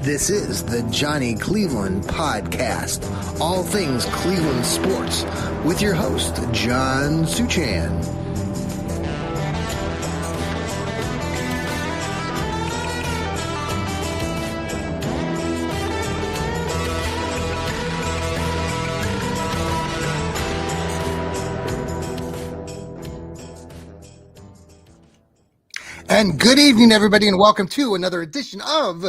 This is the Johnny Cleveland Podcast, all things Cleveland sports, with your host, John Suchan. And good evening, everybody, and welcome to another edition of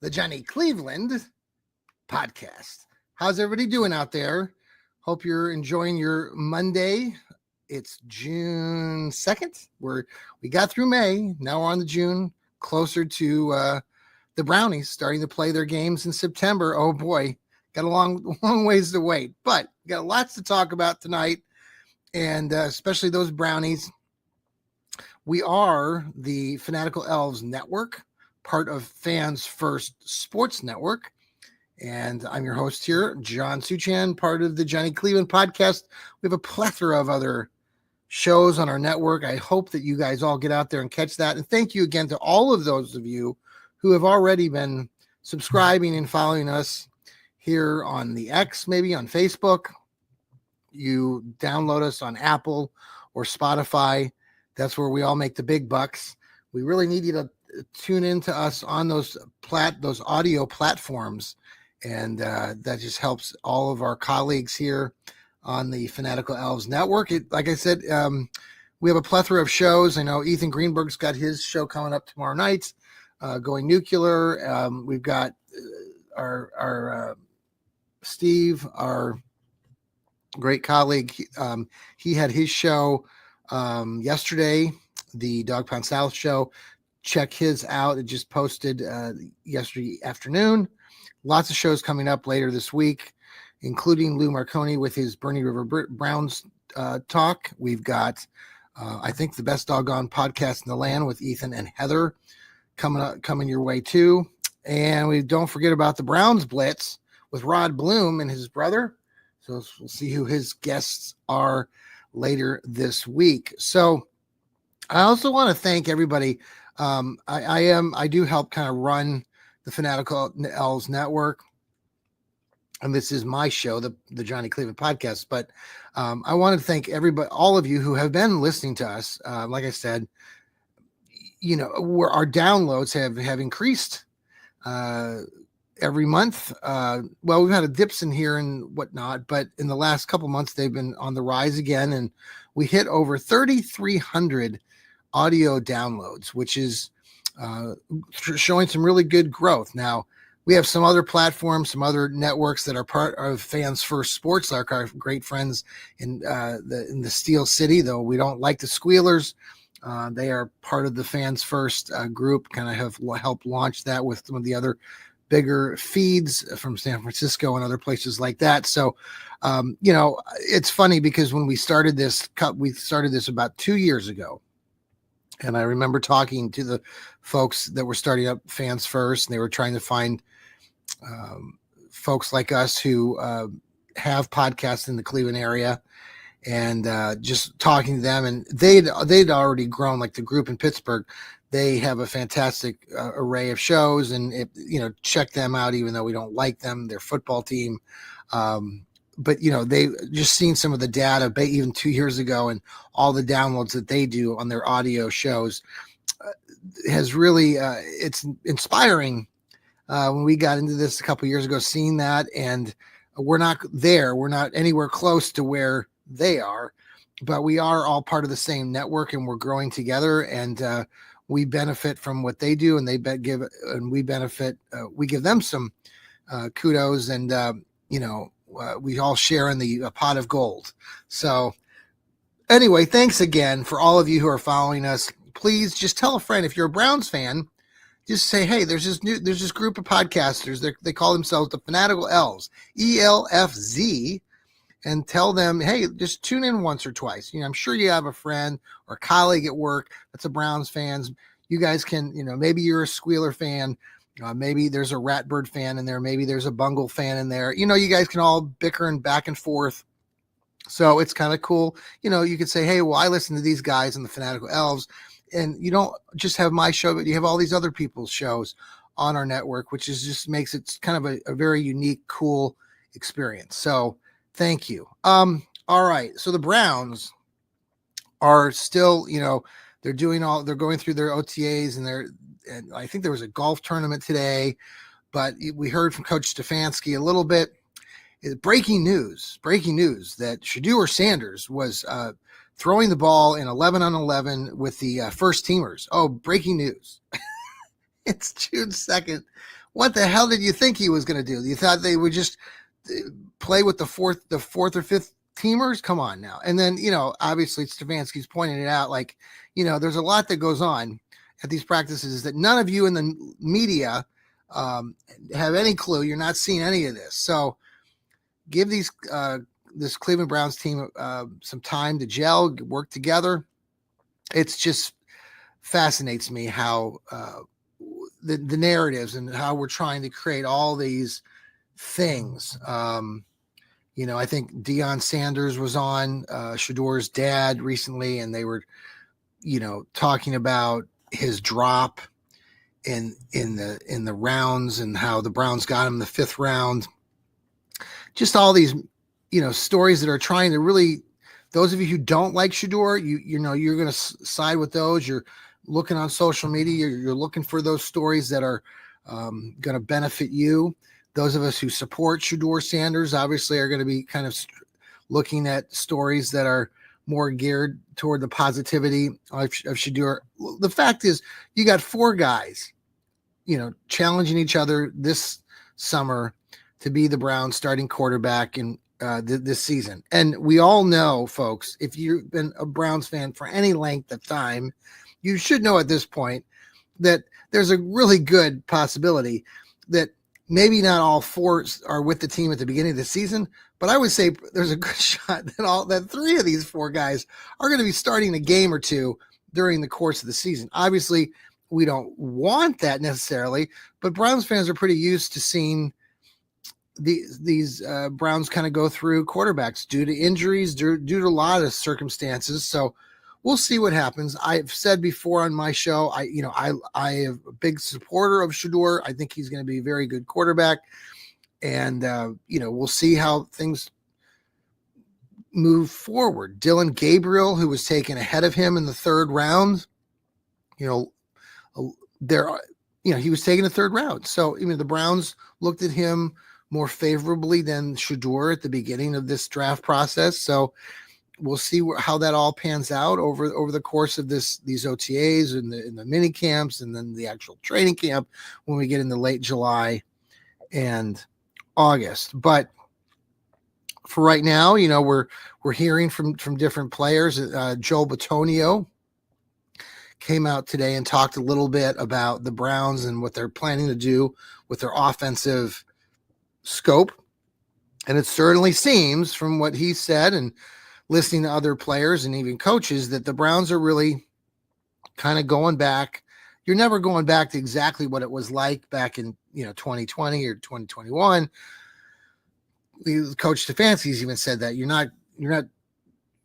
the Johnny Cleveland Podcast. How's everybody doing out there? Hope you're enjoying your Monday. It's June 2nd. We got through May. Now we're on the June, closer to the Brownies starting to play their games in September. Oh boy, got a long ways to wait, but got lots to talk about tonight, and especially those Brownies. We are the Fanatical Elves Network, part of Fans First Sports Network. And I'm your host here, John Suchan, part of the Johnny Cleveland Podcast. We have a plethora of other shows on our network. I hope that you guys all get out there and catch that. And thank you again to all of those of you who have already been subscribing and following us here on the X, maybe on Facebook. You download us on Apple or Spotify. That's where we all make the big bucks. We really need you to tune into us on those audio platforms. And that just helps all of our colleagues here on the Fanatical Elves Network. Like I said, we have a plethora of shows. I know Ethan Greenberg's got his show coming up tomorrow night, Going Nuclear. We've got our Steve, our great colleague. He had his show yesterday, the Dog Pound South show. Check his out. It just posted yesterday afternoon. Lots of shows coming up later this week, including Lou Marconi with his Bernie River Browns talk. We've got, I think, the best doggone podcast in the land with Ethan and Heather coming your way too. And we don't forget about the Browns Blitz with Rod Bloom and his brother. So we'll see who his guests are later this week. So I also want to thank everybody. I do help kind of run the Fanatical Elves Network, and this is my show, the Johnny Cleveland Podcast. But I want to thank everybody, all of you who have been listening to us. Like I said, where our downloads have increased every month. Well, we've had a dips in here and whatnot, but in the last couple months, they've been on the rise again. And we hit over 3,300 audio downloads, which is showing some really good growth. Now, we have some other platforms, some other networks that are part of Fans First Sports, like our great friends in the Steel City, though we don't like the Squealers. They are part of the Fans First group, kind of have helped launch that with some of the other bigger feeds from San Francisco and other places like that. So, it's funny because when we started this about 2 years ago. And I remember talking to the folks that were starting up Fans First, and they were trying to find folks like us who have podcasts in the Cleveland area, and just talking to them. And they'd already grown, like the group in Pittsburgh. They have a fantastic array of shows, and check them out, even though we don't like them, their football team. But they just seen some of the data even 2 years ago, and all the downloads that they do on their audio shows has really, it's inspiring. When we got into this a couple years ago, seeing that, and we're not anywhere close to where they are, but we are all part of the same network, and we're growing together, and we benefit from what they do, and we benefit. We give them some kudos, and we all share in the pot of gold. So anyway, thanks again for all of you who are following us. Please just tell a friend. If you're a Browns fan, just say, hey, there's this group of podcasters. They call themselves the Fanatical Elves, ELFZ, and tell them, hey, just tune in once or twice. I'm sure you have a friend or a colleague at work that's a Browns fan. You guys can, maybe you're a Squealer fan. Maybe there's a Ratbird fan in there. Maybe there's a Bungle fan in there. You guys can all bicker and back and forth. So it's kind of cool. You could say, hey, well, I listen to these guys in the Fanatical Elves, and you don't just have my show, but you have all these other people's shows on our network, which is just makes it kind of a very unique, cool experience. So thank you. All right. So the Browns are still, they're going through their OTAs and I think there was a golf tournament today, but we heard from Coach Stefanski a little bit. Breaking news that Shedeur Sanders was throwing the ball in 11-on-11 with the first teamers. Oh, breaking news. It's June 2nd. What the hell did you think he was going to do? You thought they would just play with the fourth or fifth teamers? Come on now. And then, obviously Stefanski's pointing it out, like, there's a lot that goes on at these practices that none of you in the media have any clue. You're not seeing any of this. So give this Cleveland Browns team some time to gel, work together. It's just fascinates me how the narratives and how we're trying to create all these things. I think Deion Sanders was on Shedeur's dad recently, and they were, talking about his drop in the rounds and how the Browns got him the 5th round. Just all these, stories that are trying to really, those of you who don't like Shedeur, you're going to side with those. You're looking on social media. You're looking for those stories that are going to benefit you. Those of us who support Shedeur Sanders obviously are going to be kind of looking at stories that are more geared toward the positivity of Shedeur. The fact is, you got 4 guys, challenging each other this summer to be the Browns starting quarterback in this season. And we all know, folks, if you've been a Browns fan for any length of time, you should know at this point that there's a really good possibility that maybe not all 4 are with the team at the beginning of the season, but I would say there's a good shot that 3 of these 4 guys are going to be starting a game or 2 during the course of the season. Obviously, we don't want that necessarily, but Browns fans are pretty used to seeing these Browns kind of go through quarterbacks due to injuries, due to a lot of circumstances. So we'll see what happens. I've said before on my show, I am a big supporter of Shedeur. I think he's going to be a very good quarterback, and we'll see how things move forward. Dylan Gabriel, who was taken ahead of him in the 3rd round, he was taken the 3rd round. So the Browns looked at him more favorably than Shedeur at the beginning of this draft process. So we'll see how that all pans out over the course of these OTAs and in the mini camps, and then the actual training camp when we get into late July and August. But for right now, we're hearing from different players. Joe Bitonio came out today and talked a little bit about the Browns and what they're planning to do with their offensive scope. And it certainly seems from what he said and listening to other players and even coaches that the Browns are really kind of going back. You're never going back to exactly what it was like back in 2020 or 2021. Coach Stefanski's even said that you're not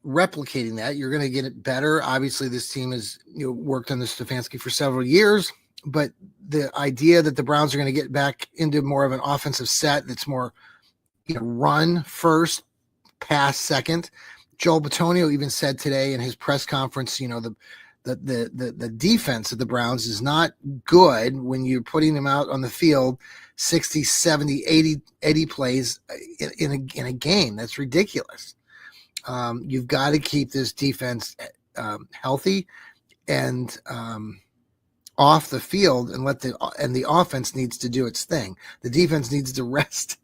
replicating that. You're going to get it better. Obviously, this team has worked on the Stefanski for several years, but the idea that the Browns are going to get back into more of an offensive set that's more run first, pass second. Joel Bitonio even said today in his press conference, the defense of the Browns is not good when you're putting them out on the field 60, 70, 80 plays in a game. That's ridiculous. You've got to keep this defense healthy and off the field, and the offense needs to do its thing. The defense needs to rest.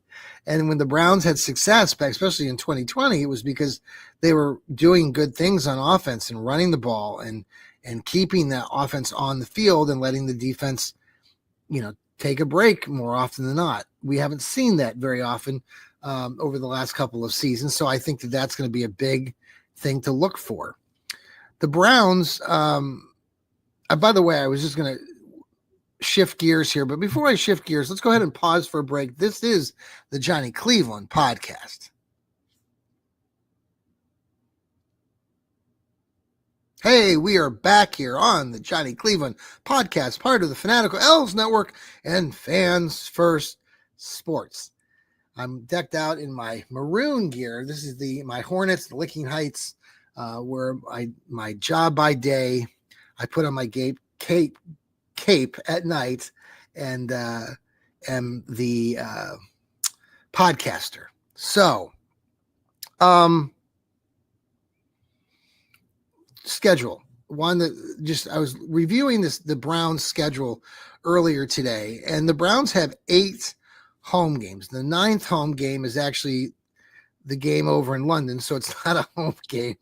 And when the Browns had success, especially in 2020, it was because they were doing good things on offense and running the ball and keeping that offense on the field and letting the defense, take a break more often than not. We haven't seen that very often over the last couple of seasons. So I think that's going to be a big thing to look for. The Browns, by the way, I was just going to shift gears here, but before I shift gears, let's go ahead and pause for a break. This is the Johnny Cleveland podcast. Hey, we are back here on the Johnny Cleveland podcast, part of the Fanatical Elves Network and Fans First Sports. I'm decked out in my maroon gear. This is my Hornets, the Licking Heights, where my job by day, I put on my cape at night, and am the podcaster. So, schedule. One that I was reviewing the Browns schedule earlier today, and the Browns have 8 home games. The 9th home game is actually the game over in London, so it's not a home game.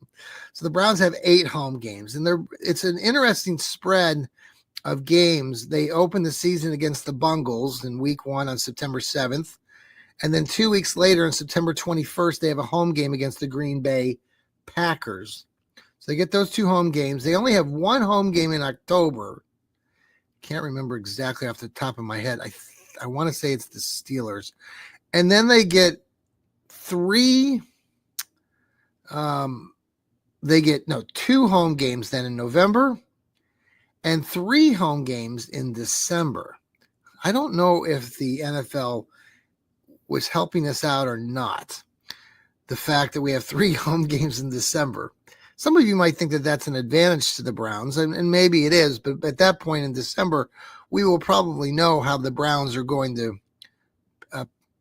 So the Browns have 8 home games, and it's an interesting spread of games. They open the season against the Bungles in week 1 on September 7th, and then 2 weeks later on September 21st, they have a home game against the Green Bay Packers. So they get those 2 home games. They only have 1 home game in October. Can't remember exactly off the top of my head. I want to say it's the Steelers. And then they get 2 home games then in November and 3 home games in December. I don't know if the NFL was helping us out or not. The fact that we have 3 home games in December. Some of you might think that that's an advantage to the Browns, and maybe it is, but at that point in December, we will probably know how the Browns are going to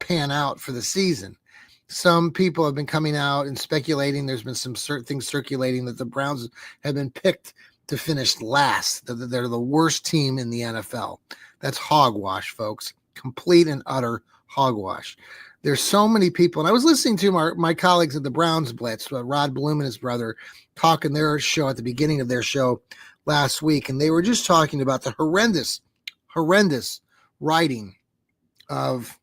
pan out for the season. Some people have been coming out and speculating. There's been some certain things circulating that the Browns have been picked to finish last, that they're the worst team in the NFL. That's hogwash, folks. Complete and utter hogwash. There's so many people, and I was listening to my colleagues at the Browns Blitz, Rod Bloom and his brother, talking their show at the beginning of their show last week, and they were just talking about the horrendous writing of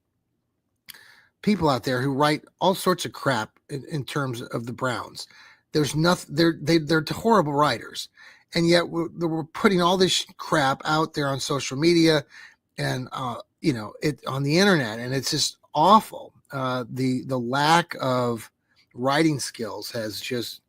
people out there who write all sorts of crap in terms of the Browns. There's nothing. They're horrible writers, and yet we're putting all this crap out there on social media and it on the internet, and it's just awful. The lack of writing skills has just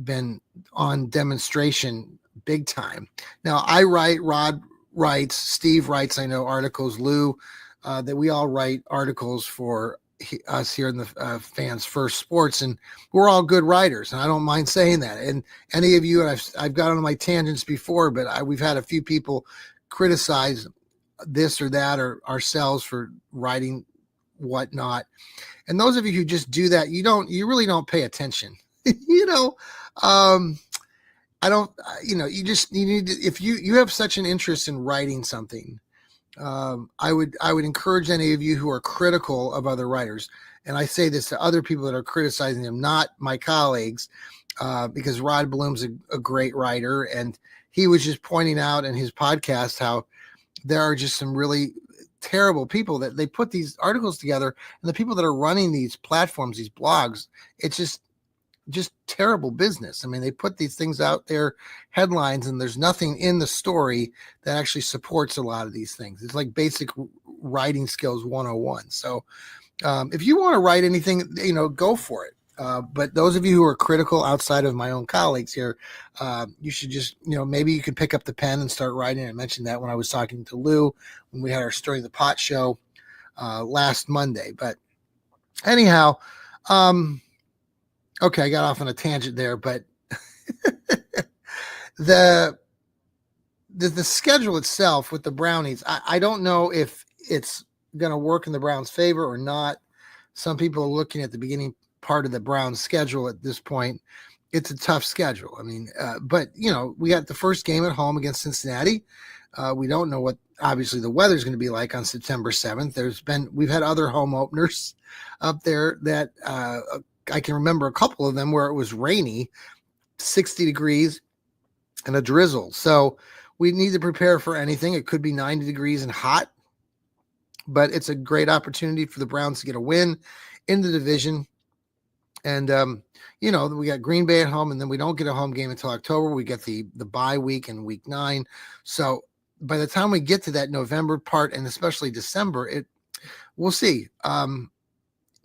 been on demonstration big time. Now I write, Rod writes, Steve writes, I know articles, Lou, that we all write articles for us here in the Fans First Sports, and we're all good writers, and I don't mind saying that. And any of you, and I've got on my tangents before, but we've had a few people criticize this or that or ourselves for writing whatnot. And those of you who just do that, you really don't pay attention. You need to, if you have such an interest in writing something, I would encourage any of you who are critical of other writers, and I say this to other people that are criticizing them, not my colleagues, because Rod Bloom's a great writer, and he was just pointing out in his podcast how there are just some really terrible people that they put these articles together, and the people that are running these platforms, these blogs, it's just terrible business. I mean, they put these things out there, headlines, and there's nothing in the story that actually supports a lot of these things. It's like basic writing skills 101. So if you want to write anything, go for it. But those of you who are critical outside of my own colleagues here, you should just, maybe you could pick up the pen and start writing. I mentioned that when I was talking to Lou, when we had our Story of the Pot show last Monday. But anyhow, okay, I got off on a tangent there, but the schedule itself with the Brownies, I don't know if it's going to work in the Browns' favor or not. Some people are looking at the beginning part of the Browns' schedule at this point. It's a tough schedule. I mean, but we got the first game at home against Cincinnati. We don't know what obviously the weather's going to be like on September 7th. We've had other home openers up there that I can remember a couple of them where it was rainy, 60 degrees and a drizzle. So we need to prepare for anything. It could be 90 degrees and hot, but it's a great opportunity for the Browns to get a win in the division. And, we got Green Bay at home, and then we don't get a home game until October. We get the bye week in week 9. So by the time we get to that November part, and especially December, we'll see.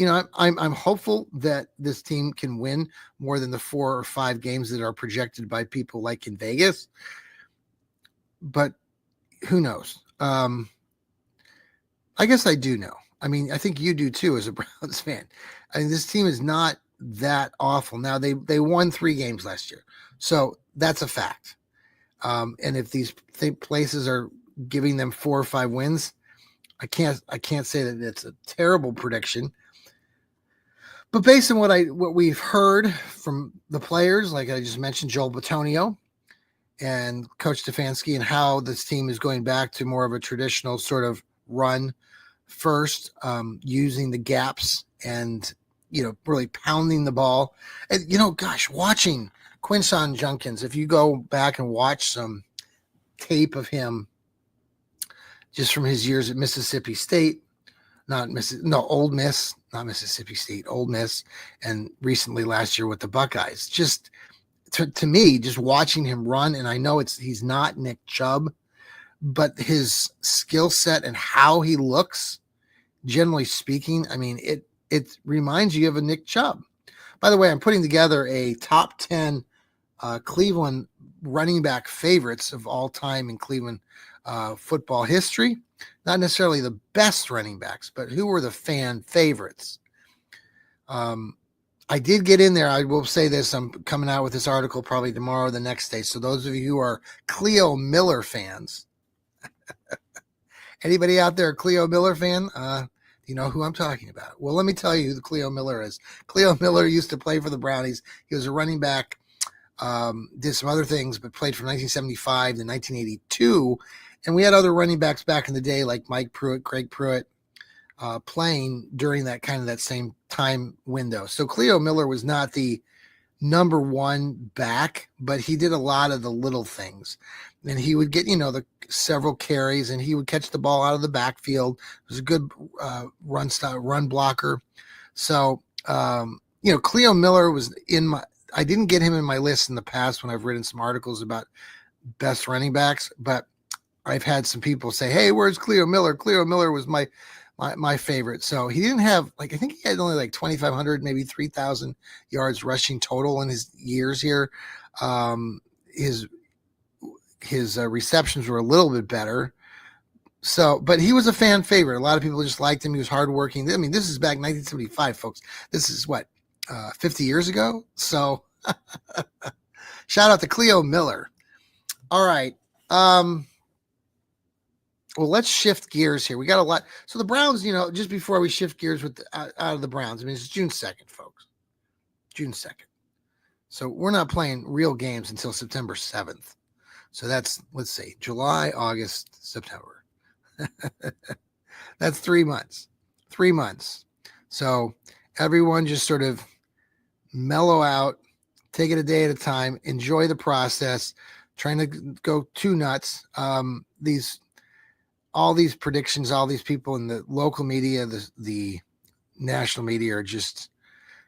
I'm hopeful that this team can win more than the 4 or 5 games that are projected by people like in Vegas. But who knows? I guess I do know. I mean, I think you do too as a Browns fan. I mean, this team is not that awful. Now they won 3 games last year, so that's a fact. And if these places are giving them 4 or 5 wins, I can't say that it's a terrible prediction. But based on what we've heard from the players, like I just mentioned, Joel Bitonio and Coach Stefanski, and how this team is going back to more of a traditional sort of run first, using the gaps and, really pounding the ball. And, gosh, watching Quinshon Judkins, if you go back and watch some tape of him just from his years at Mississippi State, Ole Miss, not Mississippi State, Ole Miss, and recently last year with the Buckeyes. Just to me, just watching him run, and I know he's not Nick Chubb, but his skill set and how he looks, generally speaking, I mean, it reminds you of a Nick Chubb. By the way, I'm putting together a top 10 Cleveland running back favorites of all time in Cleveland football history. Not necessarily the best running backs, but who were the fan favorites. I did get in there. I will say this. I'm coming out with this article probably tomorrow or the next day. So those of you who are Cleo Miller fans, anybody out there a Cleo Miller fan? You know who I'm talking about? Well, let me tell you who the Cleo Miller is. Cleo Miller used to play for the Brownies. He was a running back, did some other things, but played from 1975 to 1982. And we had other running backs back in the day, like Mike Pruitt, Craig Pruitt, playing during that same time window. So Cleo Miller was not the number one back, but he did a lot of the little things. And he would get, the several carries, and he would catch the ball out of the backfield. He was a good run blocker. So, Cleo Miller was I didn't get him in my list in the past when I've written some articles about best running backs, but I've had some people say, hey, where's Cleo Miller? Cleo Miller was my favorite. So he didn't have, I think he had only 2,500, maybe 3,000 yards rushing total in his years here. His receptions were a little bit better. So, but he was a fan favorite. A lot of people just liked him. He was hardworking. I mean, this is back 1975, folks. This is 50 years ago. So shout out to Cleo Miller. All right. Well, let's shift gears here. We got a lot. So the Browns, just before we shift gears out of the Browns, I mean, it's June 2nd, folks. June 2nd. So we're not playing real games until September 7th. So that's, let's say, July, August, September. That's 3 months. 3 months. So everyone just sort of mellow out, take it a day at a time, enjoy the process, trying to go too nuts. All these predictions, all these people in the local media, the national media are just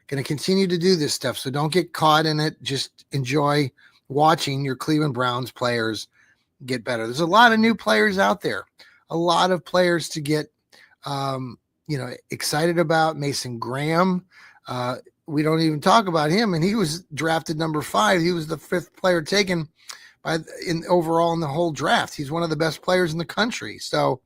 going to continue to do this stuff. So don't get caught in it. Just enjoy watching your Cleveland Browns players get better. There's a lot of new players out there, a lot of players to get, excited about. Mason Graham. We don't even talk about him. And he was drafted number 5. He was the 5th player taken overall in the whole draft. He's one of the best players in the country. So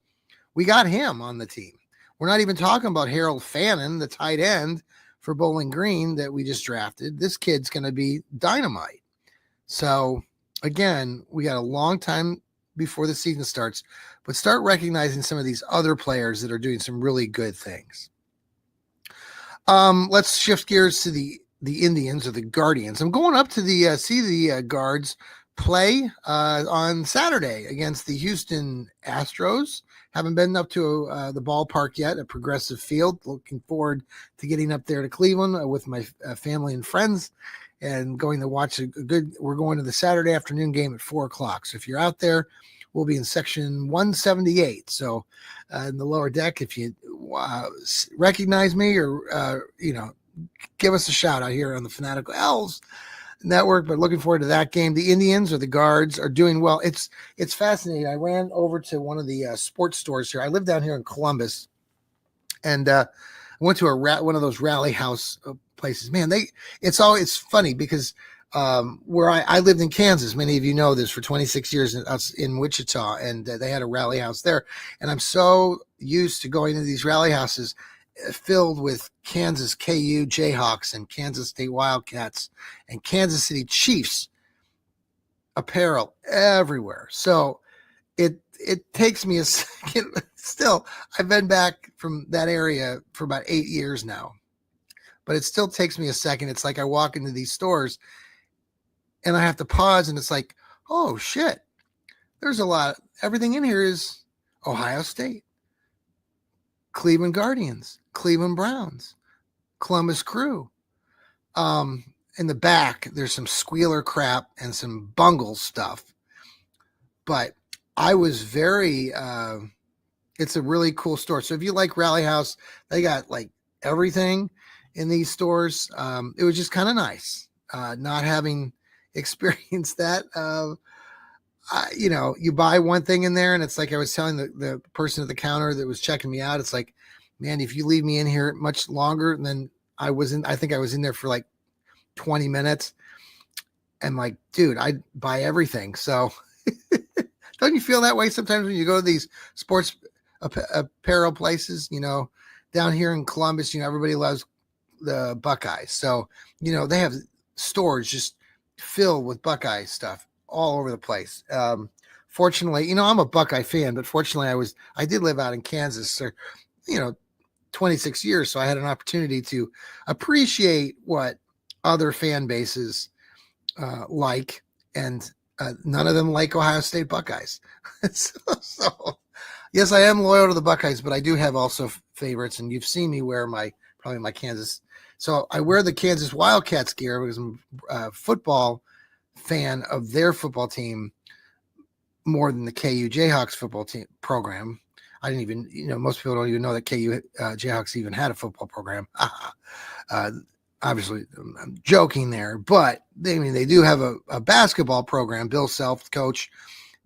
we got him on the team. We're not even talking about Harold Fannin, the tight end for Bowling Green that we just drafted. This kid's going to be dynamite. So again, we got a long time before the season starts, but start recognizing some of these other players that are doing some really good things. Let's shift gears to the Indians or the Guardians. I'm going up to see the Guards play on Saturday against the Houston Astros. Haven't been up to the ballpark yet at Progressive Field. Looking forward to getting up there to Cleveland with my family and friends and going to watch we're going to the Saturday afternoon game at 4:00. So if you're out there, we'll be in section 178. So in the lower deck, if you recognize me or, give us a shout out here on the Fanatical Elves Network, but looking forward to that game. The Indians or the Guards are doing well. It's fascinating. I ran over to one of the sports stores here. I live down here in Columbus, and I went to one of those rally house places. Man, it's funny because where I lived in Kansas, many of you know this, for 26 years in Wichita, and they had a rally house there. And I'm so used to going to these rally houses filled with Kansas KU Jayhawks and Kansas State Wildcats and Kansas City Chiefs apparel everywhere. So it takes me a second. Still, I've been back from that area for about 8 years now, but it still takes me a second. It's like I walk into these stores and I have to pause, and it's like, oh shit, there's a lot. Everything in here is Ohio State, Cleveland Guardians, Cleveland Browns, Columbus Crew. In the back, there's some squealer crap and some bungle stuff. But I was very, it's a really cool store. So if you like Rally House, they got like everything in these stores. It was just kind of nice not having experienced that. You buy one thing in there, and it's like I was telling the person at the counter that was checking me out, it's like, man, if you leave me in here much longer than I think I was in there for like 20 minutes. And like, dude, I'd buy everything. So don't you feel that way sometimes when you go to these sports apparel places, down here in Columbus, everybody loves the Buckeyes. So, they have stores just filled with Buckeye stuff all over the place. Fortunately, I'm a Buckeye fan, but fortunately I did live out in Kansas for, 26 years. So I had an opportunity to appreciate what other fan bases like, and none of them like Ohio State Buckeyes. so yes, I am loyal to the Buckeyes, but I do have also favorites, and you've seen me wear probably my Kansas. So I wear the Kansas Wildcats gear because I'm a football fan of their football team more than the KU Jayhawks football team program. I didn't even, most people don't even know that KU Jayhawks even had a football program. Obviously, I'm joking there, but they do have a basketball program. Bill Self, coach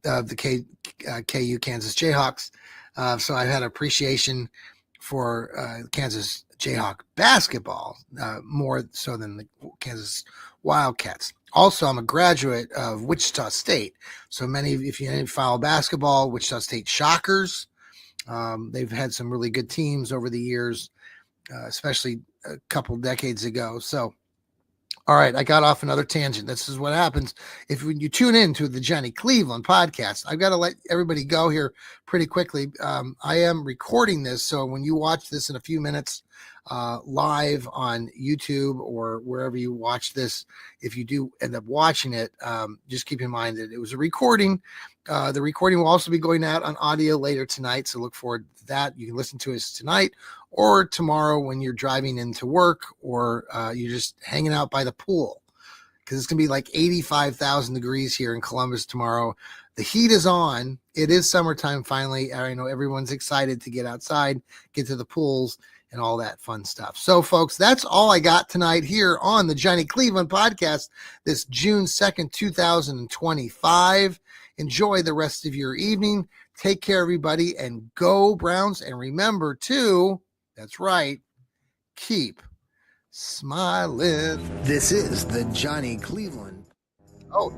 of the KU Kansas Jayhawks. So I've had appreciation for Kansas Jayhawk basketball more so than the Kansas Wildcats. Also, I'm a graduate of Wichita State. So if you didn't follow basketball, Wichita State Shockers. They've had some really good teams over the years, especially a couple decades ago. So, all right, I got off another tangent. This is what happens when you tune in to the Johnny Cleveland podcast. I've got to let everybody go here pretty quickly. I am recording this, so when you watch this in a few minutes live on YouTube or wherever you watch this, if you do end up watching it, just keep in mind that it was a recording. The recording will also be going out on audio later tonight, so look forward to that. You can listen to us tonight or tomorrow when you're driving into work, or you're just hanging out by the pool, because it's going to be like 85,000 degrees here in Columbus tomorrow. The heat is on. It is summertime finally. I know everyone's excited to get outside, get to the pools, and all that fun stuff. So, folks, that's all I got tonight here on the Johnny Cleveland podcast, this June 2nd, 2025. Enjoy the rest of your evening. Take care, everybody, and go Browns. And remember to, that's right, keep smiling. This is the Johnny Cleveland. Oh.